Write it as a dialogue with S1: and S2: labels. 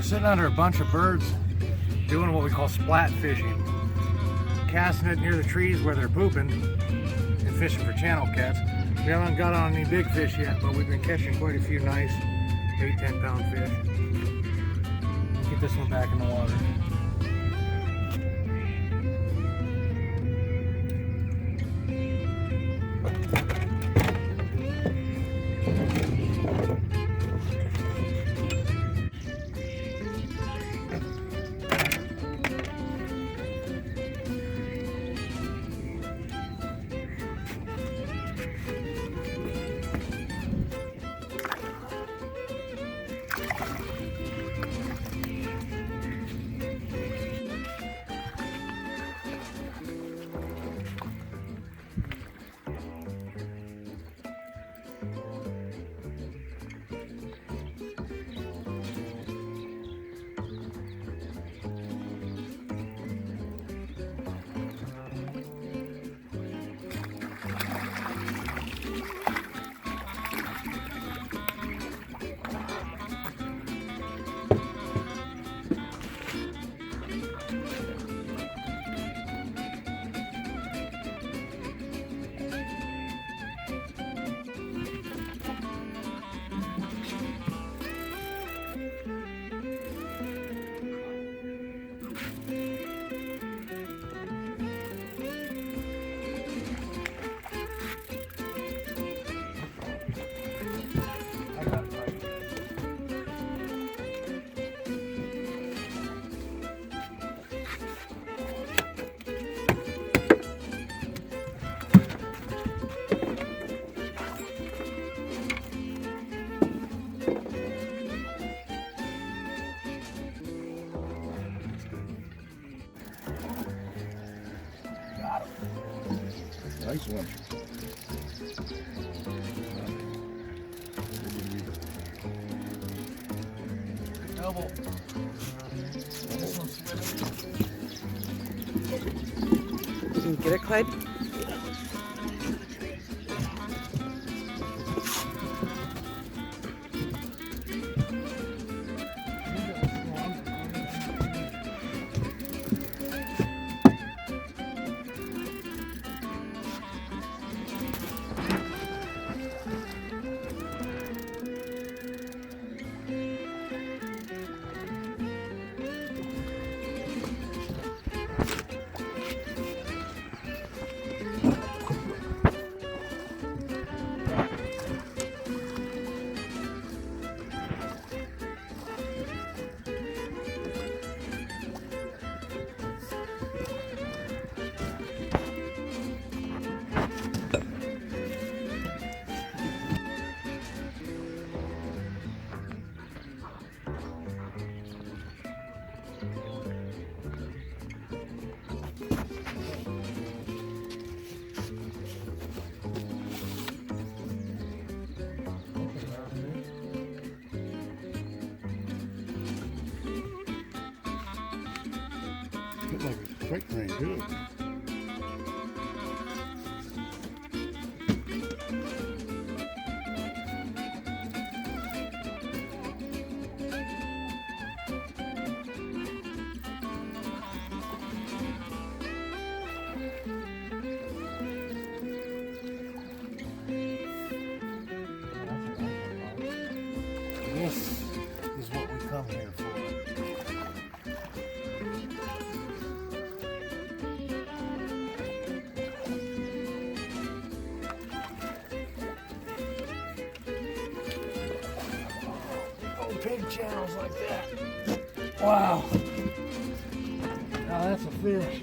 S1: sitting under a bunch of birds doing what we call splat fishing. Casting it near the trees where they're pooping and fishing for channel cats. We haven't got on any big fish yet, but we've been catching quite a few nice 8-10 pound fish. Get this one back in the water.
S2: Nice one.
S1: Double.
S3: Can you get it, Clyde?
S2: Looks like a quick thing too.
S1: This is what we come here for. Big channels like that. Wow. Now that's a fish.